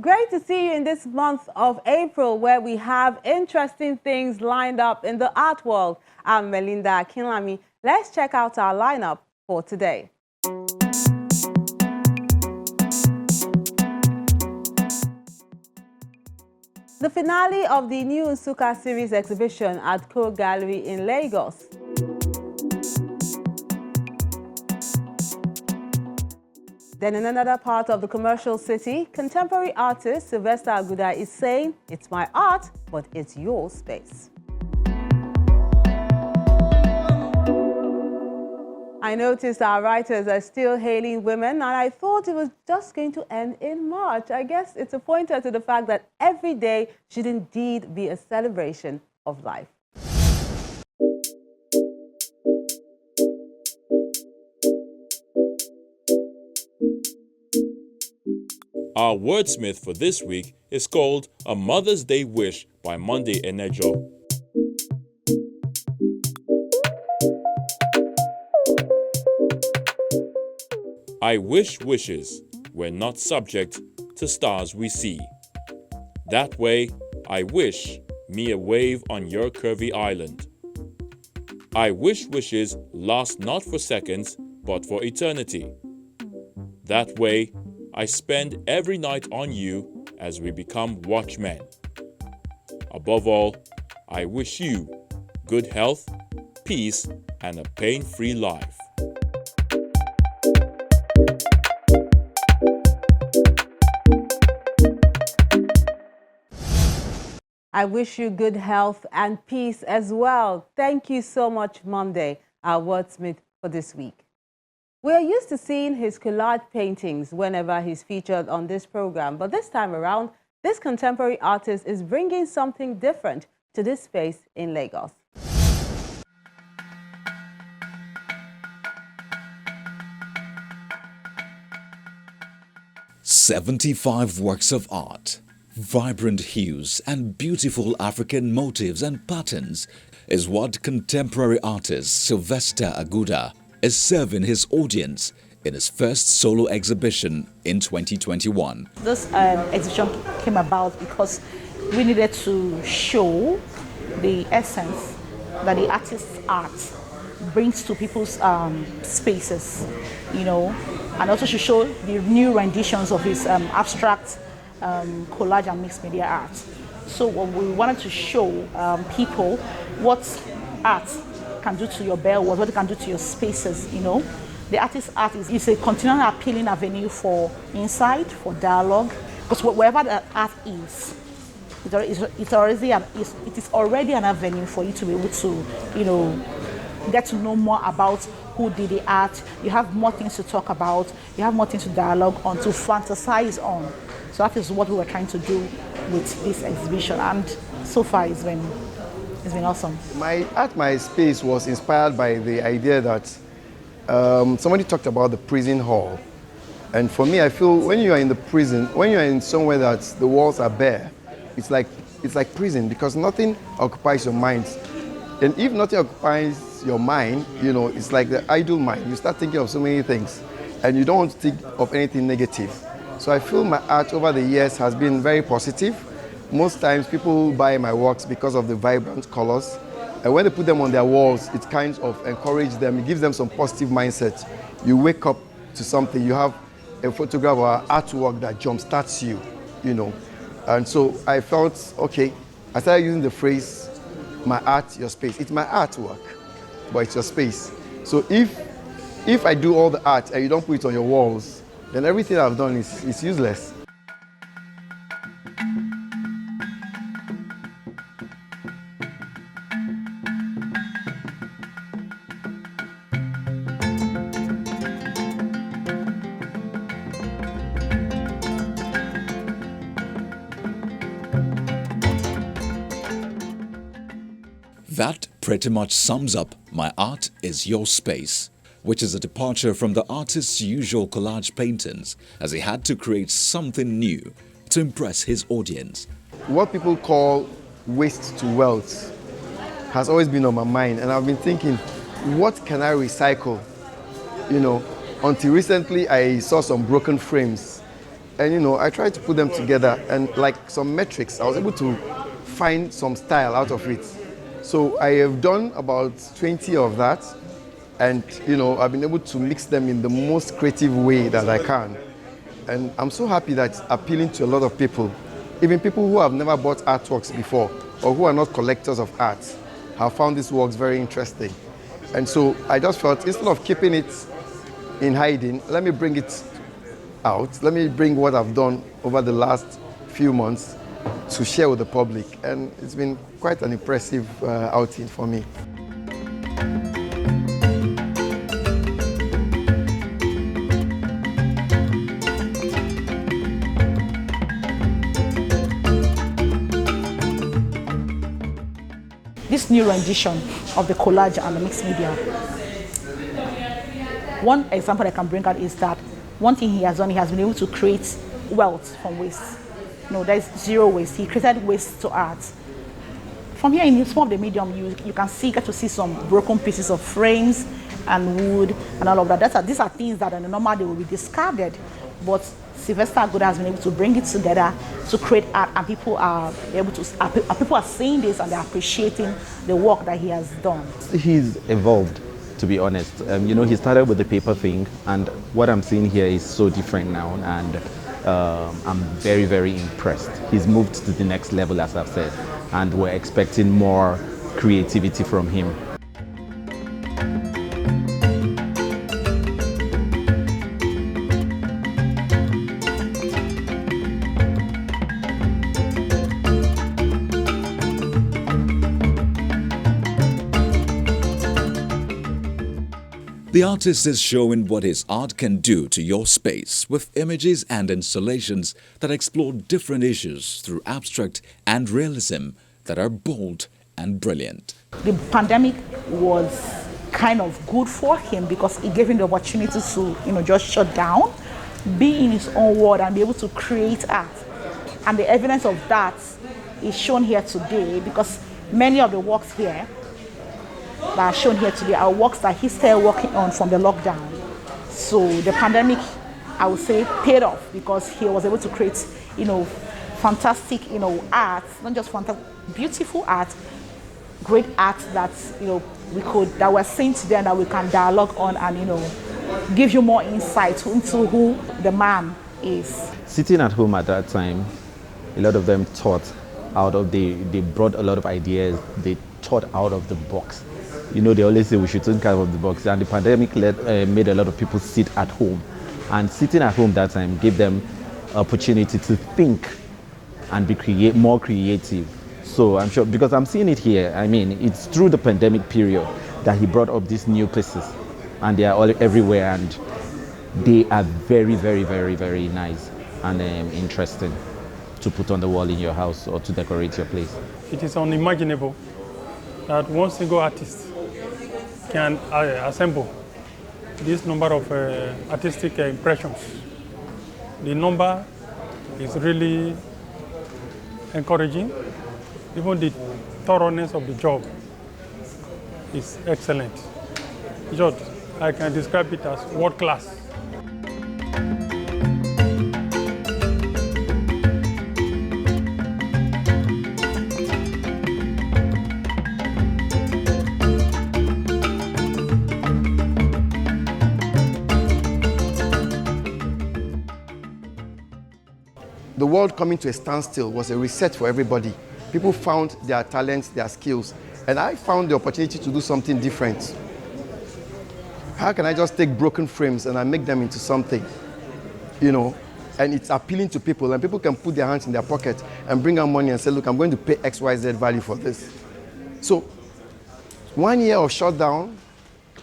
Great to see you in this month of April where we have interesting things lined up in the art world. I'm Melinda Akinlami. Let's check out our lineup for today. The finale of the new Nsukka series exhibition at Co Gallery in Lagos. Then in another part of the commercial city, contemporary artist Sylvester Aguddah is saying, "It's my art, but it's your space." I noticed our writers are still hailing women, and I thought it was just going to end in March. I guess it's a pointer to the fact that every day should indeed be a celebration of life. Our wordsmith for this week is called A Mother's Day Wish by Monday Enejo. I wish wishes were not subject to stars we see. That way, I wish me a wave on your curvy island. I wish wishes last not for seconds, but for eternity. That way, I spend every night on you as we become watchmen. Above all, I wish you good health, peace, and a pain-free life. I wish you good health and peace as well. Thank you so much, Monday, our wordsmith for this week. We are used to seeing his collage paintings whenever he's featured on this program, but this time around, this contemporary artist is bringing something different to this space in Lagos. "75 works of art, vibrant hues and beautiful African motifs and patterns is what contemporary artist Sylvester Aguddah is serving his audience in his first solo exhibition in 2021. This exhibition came about because we needed to show the essence that the artist's art brings to people's spaces, and also to show the new renditions of his abstract collage and mixed media art. So we wanted to show people what art can do to your bell, what it can do to your spaces, The artist's art is a continual appealing avenue for insight, for dialogue, because wherever the art is, it is already an avenue for you to be able to, get to know more about who did the art. You have more things to talk about, you have more things to dialogue on, to fantasize on. So that is what we were trying to do with this exhibition, and so far it's been awesome. My space was inspired by the idea that somebody talked about the prison hall. And for me, I feel when you are in the prison, when you are in somewhere that the walls are bare, it's like prison, because nothing occupies your mind. And if nothing occupies your mind, it's like the idle mind. You start thinking of so many things, and you don't want to think of anything negative. So I feel my art over the years has been very positive. Most times people buy my works because of the vibrant colors. And when they put them on their walls, it kind of encourages them, it gives them some positive mindset. You wake up to something, you have a photograph or artwork that jumpstarts you, And so I felt, okay, I started using the phrase, my art, your space. It's my artwork, but it's your space. So if I do all the art and you don't put it on your walls, then everything I've done is useless. That pretty much sums up My Art is Your Space, which is a departure from the artist's usual collage paintings, as he had to create something new to impress his audience. What people call waste to wealth has always been on my mind, and I've been thinking, what can I recycle? Until recently I saw some broken frames And I tried to put them together, and like some metrics, I was able to find some style out of it. So I have done about 20 of that, and I've been able to mix them in the most creative way that I can. And I'm so happy that it's appealing to a lot of people, even people who have never bought artworks before or who are not collectors of art have found these works very interesting. And so I just felt, instead of keeping it in hiding, let me bring it out. Let me bring what I've done over the last few months to share with the public. And it's been quite an impressive outing for me. This new rendition of the collage and the mixed media. One example I can bring out is that one thing he has done, he has been able to create wealth from waste. There's zero waste. He created waste to art. From here in some of the medium, you get to see some broken pieces of frames and wood and all of that. These are things that in the normal they will be discarded, but Sylvester Aguddah has been able to bring it together to create art, and people are seeing this and they're appreciating the work that he has done. He's evolved, to be honest. He started with the paper thing, and what I'm seeing here is so different now, and I'm very, very impressed. He's moved to the next level, as I've said, and we're expecting more creativity from him. The artist is showing what his art can do to your space with images and installations that explore different issues through abstract and realism that are bold and brilliant. The pandemic was kind of good for him because it gave him the opportunity to, just shut down, be in his own world and be able to create art. And the evidence of that is shown here today, because many of the works here that are shown here today are works that he started working on from the lockdown. So the pandemic, I would say, paid off because he was able to create, fantastic, art, not just fantastic, beautiful art, great art that, that we're seeing today and that we can dialogue on and, give you more insight into who the man is. Sitting at home at that time, a lot of them they brought a lot of ideas, they thought out of the box. They always say we should think out of the box, and the pandemic made a lot of people sit at home. And sitting at home that time gave them opportunity to think and be more creative. So I'm sure, because I'm seeing it here, it's through the pandemic period that he brought up these new places, and they are all everywhere, and they are very, very, very, very nice and interesting to put on the wall in your house or to decorate your place. It is unimaginable that one single artist can assemble this number of artistic impressions. The number is really encouraging. Even the thoroughness of the job is excellent. Just, I can describe it as world class. The world coming to a standstill was a reset for everybody. People found their talents, their skills, and I found the opportunity to do something different. How can I just take broken frames and I make them into something, and it's appealing to people, and people can put their hands in their pocket and bring out money and say, look, I'm going to pay XYZ value for this. So 1 year of shutdown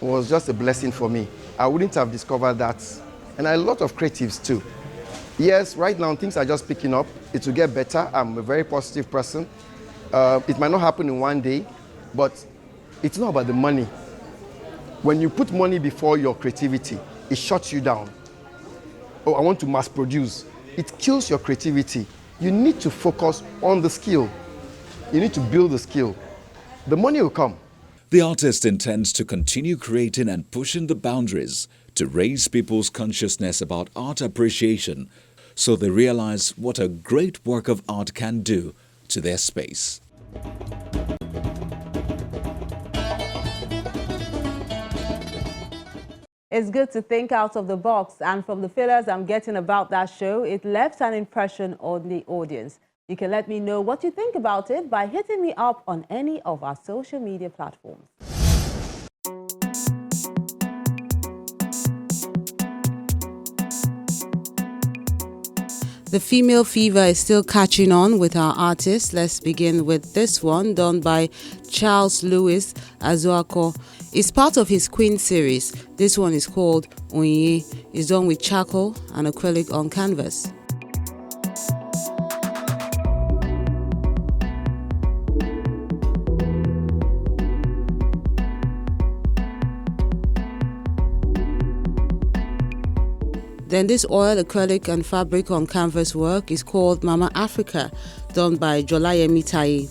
was just a blessing for me. I wouldn't have discovered that. And a lot of creatives too. Yes, right now things are just picking up. It will get better. I'm a very positive person. It might not happen in 1 day, but it's not about the money. When you put money before your creativity, it shuts you down. Oh, I want to mass produce. It kills your creativity. You need to focus on the skill. You need to build the skill. The money will come. The artist intends to continue creating and pushing the boundaries to raise people's consciousness about art appreciation, so they realize what a great work of art can do to their space. It's good to think out of the box, and from the feelers I'm getting about that show, it left an impression on the audience. You can let me know what you think about it by hitting me up on any of our social media platforms. The female fever is still catching on with our artists. Let's begin with this one done by Charles Louis Azuako. It's part of his Queen series. This one is called Onye. It's done with charcoal and acrylic on canvas. Then this oil, acrylic and fabric on canvas work is called Mama Africa, done by Jolayemi Tai.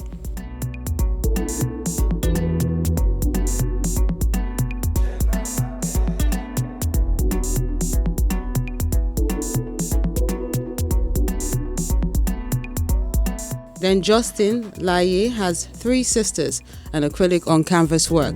Then Justin Laye has 3 sisters and acrylic on canvas work.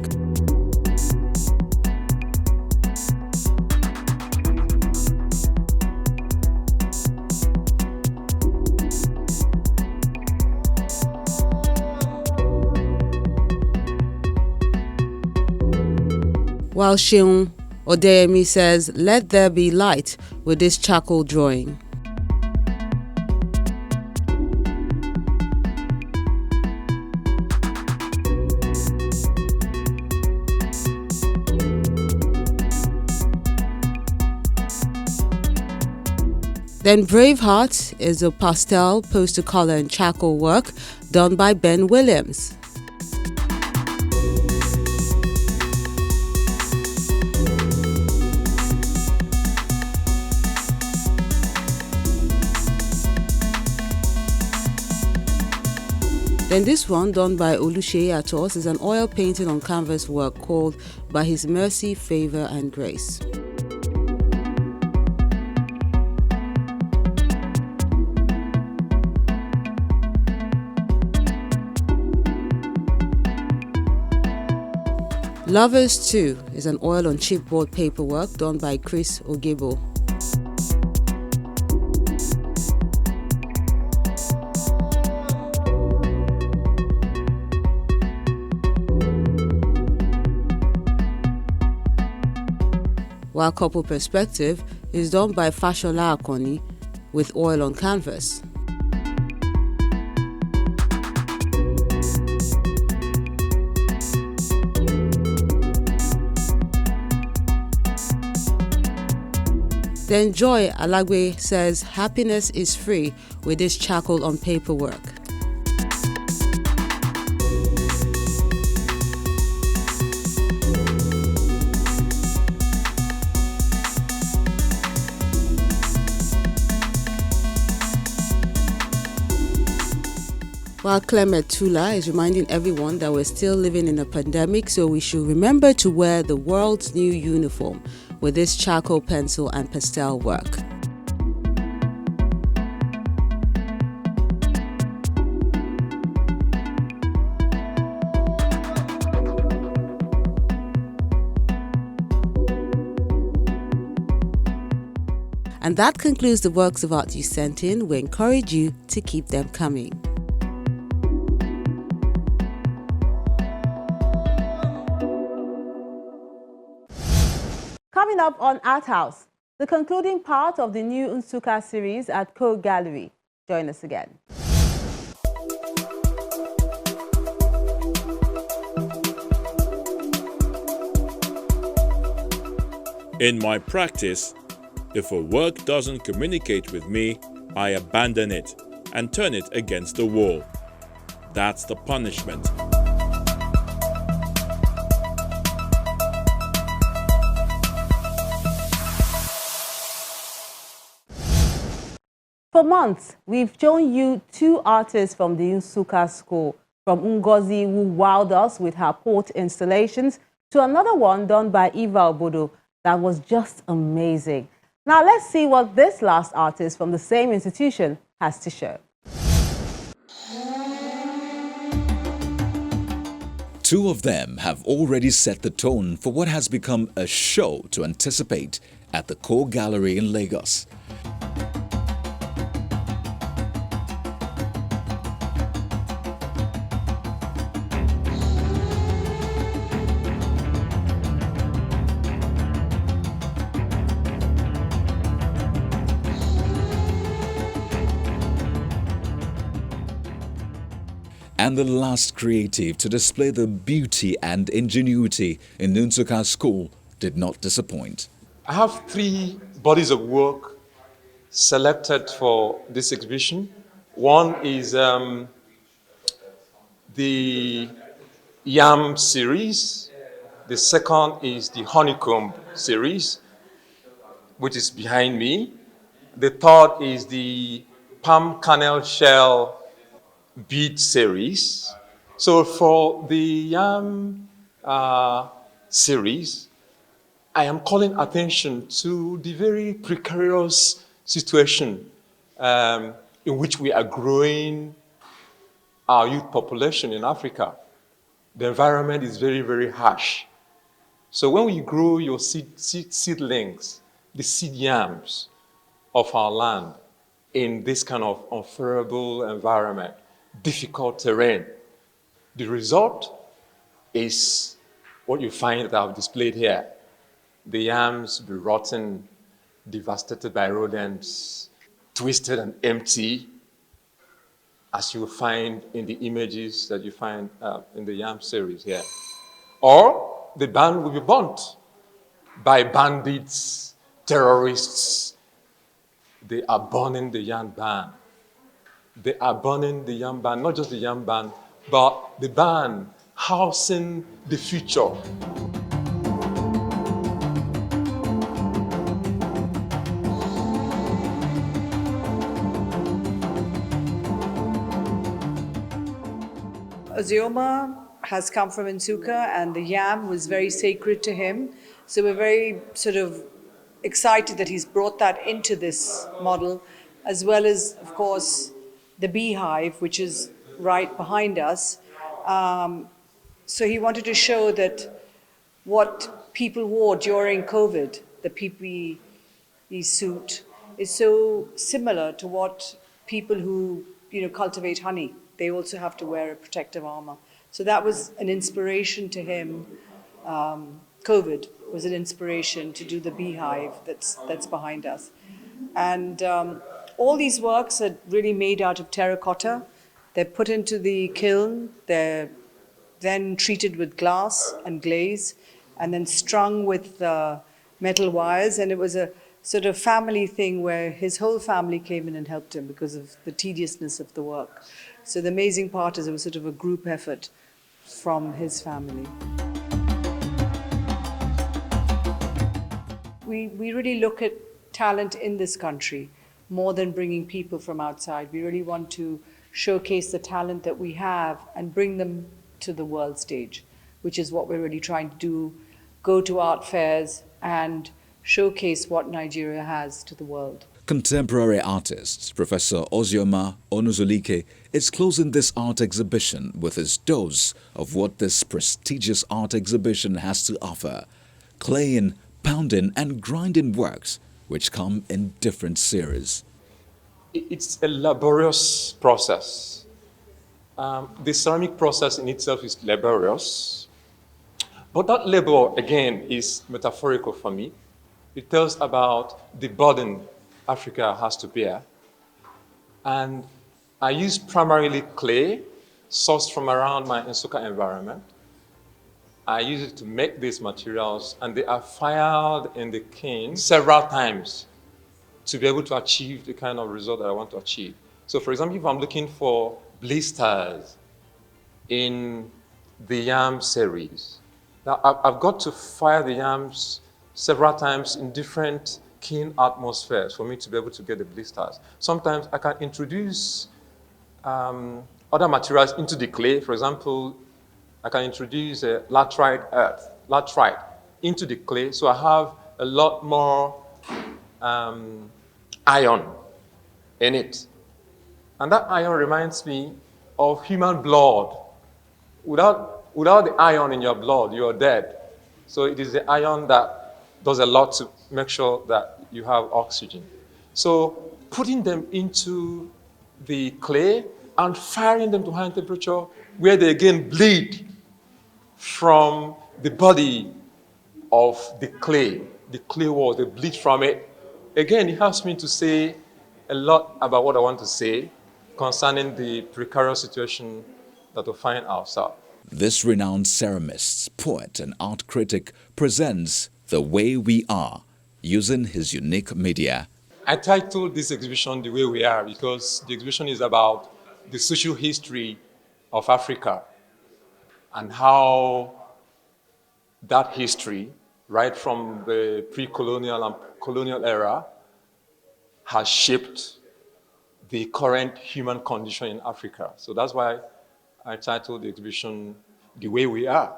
While Sheung Odeyemi says, "Let there be light" with this charcoal drawing. Then Braveheart is a pastel, poster color and charcoal work done by Ben Williams. Then this one, done by Oluseyi Arthouse, is an oil painting on canvas work called By His Mercy, Favor and Grace. Lovers 2 is an oil on chipboard paperwork done by Chris Ogebo. While Couple Perspective is done by Fashola Akoni with oil on canvas. Then Joy Alagwe says, "Happiness is free" with this charcoal on paperwork. While Clement Tula is reminding everyone that we're still living in a pandemic, so we should remember to wear the world's new uniform with this charcoal pencil and pastel work. And that concludes the works of art you sent in. We encourage you to keep them coming. Coming up on Arthouse, the concluding part of the new Nsukka series at Co Gallery. Join us again. In my practice, if a work doesn't communicate with me, I abandon it and turn it against the wall. That's the punishment. For months, we've shown you 2 artists from the Nsukka school, from Ngozi, who wowed us with her port installations, to another one done by Eva Obodo that was just amazing. Now let's see what this last artist from the same institution has to show. Two of them have already set the tone for what has become a show to anticipate at the Core Gallery in Lagos. And the last creative to display the beauty and ingenuity in Nsukka school did not disappoint. I have 3 bodies of work selected for this exhibition. One is the Yam series. The second is the Honeycomb series, which is behind me. The third is the Palm Kernel Shell bead series. So for the Yam series, I am calling attention to the very precarious situation in which we are growing our youth population in Africa. The environment is very, very harsh. So when we grow your seedlings, the seed yams of our land in this kind of unfavorable environment, difficult terrain, the result is what you find that I've displayed here. The yams be rotten, devastated by rodents, twisted and empty, as you find in the images that you find in the yam series here. Or the barn will be burnt by bandits, terrorists. They are burning the yam barn. They are burning the yam barn, not just the yam barn, but the barn housing the future. Ozioma has come from Nsukka, and the yam was very sacred to him. So we're very sort of excited that he's brought that into this model, as well as, of course, the beehive, which is right behind us. So he wanted to show that what people wore during COVID, the PPE suit, is so similar to what people who cultivate honey, they also have to wear a protective armor. So that was an inspiration to him. COVID was an inspiration to do the beehive that's behind us. And all these works are really made out of terracotta. They're put into the kiln, they're then treated with glass and glaze, and then strung with metal wires. And it was a sort of family thing where his whole family came in and helped him because of the tediousness of the work. So the amazing part is it was sort of a group effort from his family. We really look at talent in this country more than bringing people from outside. We really want to showcase the talent that we have and bring them to the world stage, which is what we're really trying to do, go to art fairs and showcase what Nigeria has to the world. Contemporary artist Professor Ozioma Onuzulike is closing this art exhibition with his dose of what this prestigious art exhibition has to offer: claying, pounding and grinding works which come in different series. It's a laborious process. The ceramic process in itself is laborious, but that labor, again, is metaphorical for me. It tells about the burden Africa has to bear. And I use primarily clay, sourced from around my Nsukka environment. I use it to make these materials, and they are fired in the kiln several times to be able to achieve the kind of result that I want to achieve. So for example, if I'm looking for blisters in the yam series, now I've got to fire the yams several times in different kiln atmospheres for me to be able to get the blisters. Sometimes I can introduce other materials into the clay. For example, I can introduce laterite earth, laterite, into the clay, so I have a lot more iron in it. And that iron reminds me of human blood. Without the iron in your blood, you're dead. So it is the iron that does a lot to make sure that you have oxygen. So putting them into the clay and firing them to high temperature, where they again bleed from the body of the clay walls, they bleed from it. Again, it helps me to say a lot about what I want to say concerning the precarious situation that we find ourselves. This renowned ceramist, poet and art critic presents The Way We Are using his unique media. I titled this exhibition The Way We Are because the exhibition is about the social history of Africa and how that history, right from the pre-colonial and colonial era, has shaped the current human condition in Africa. So that's why I titled the exhibition The Way We Are.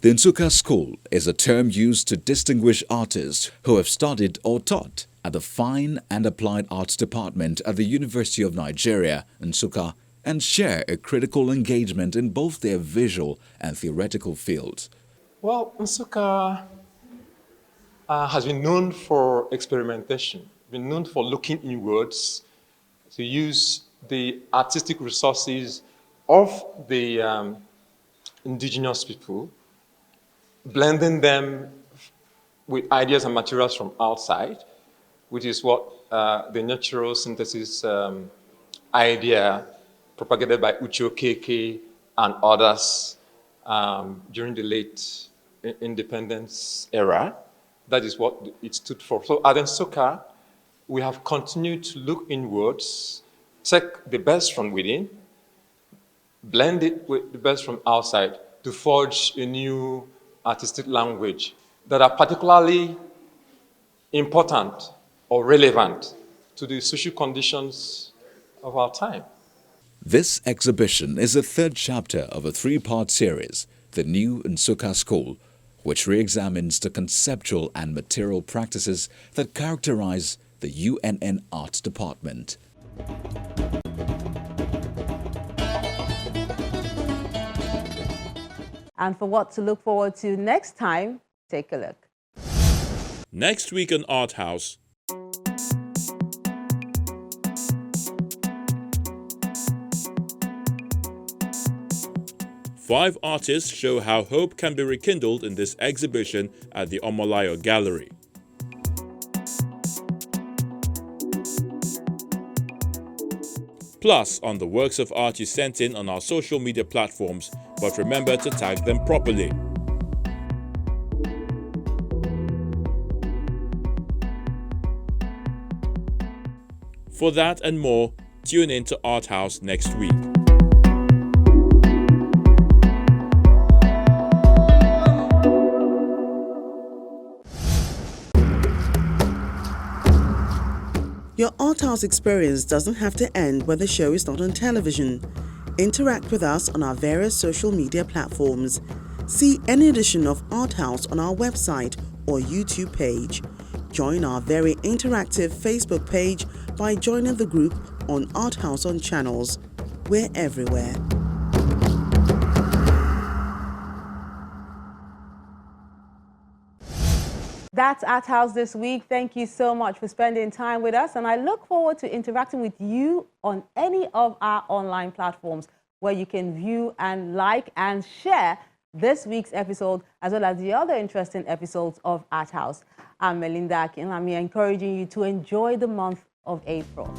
The Nsukka School is a term used to distinguish artists who have studied or taught at the Fine and Applied Arts Department at the University of Nigeria, Nsukka, and share a critical engagement in both their visual and theoretical fields. Well, Nsukka has been known for experimentation, been known for looking inwards, to use the artistic resources of the indigenous people, blending them with ideas and materials from outside, which is what the natural synthesis idea propagated by Uche Okeke and others during the late independence era. That is what it stood for. So at Nsukka, we have continued to look inwards, take the best from within, blend it with the best from outside to forge a new artistic language that are particularly important or relevant to the social conditions of our time. This exhibition is the third chapter of a three-part series, The New Nsukka School, which re-examines the conceptual and material practices that characterize the UNN Arts Department. And for what to look forward to next time, take a look. Next week on Arthouse, five artists show how hope can be rekindled in this exhibition at the Omolayo Gallery. Plus, on the works of art you sent in on our social media platforms, but remember to tag them properly. For that and more, tune in to Arthouse next week. Your Arthouse experience doesn't have to end when the show is not on television. Interact with us on our various social media platforms. See any edition of Arthouse on our website or YouTube page. Join our very interactive Facebook page by joining the group on Arthouse on Channels. We're everywhere. That's Arthouse this week. Thank you so much for spending time with us, and I look forward to interacting with you on any of our online platforms where you can view and like and share this week's episode as well as the other interesting episodes of Arthouse. I'm Melinda Akinlami, encouraging you to enjoy the month of April.